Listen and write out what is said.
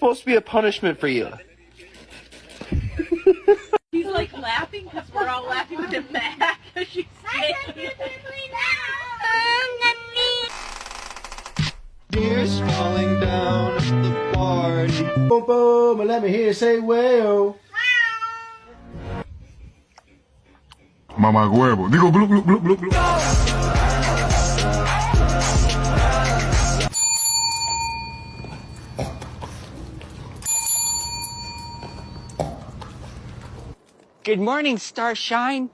supposed to be a punishment for you. He's like laughing because we're all laughing with him back. She's Tears falling down at the party. Boom, boom, and let me hear you say, well. Mamá huevo. Digo, glu, glu, glu, glu, glu. Good morning, Starshine.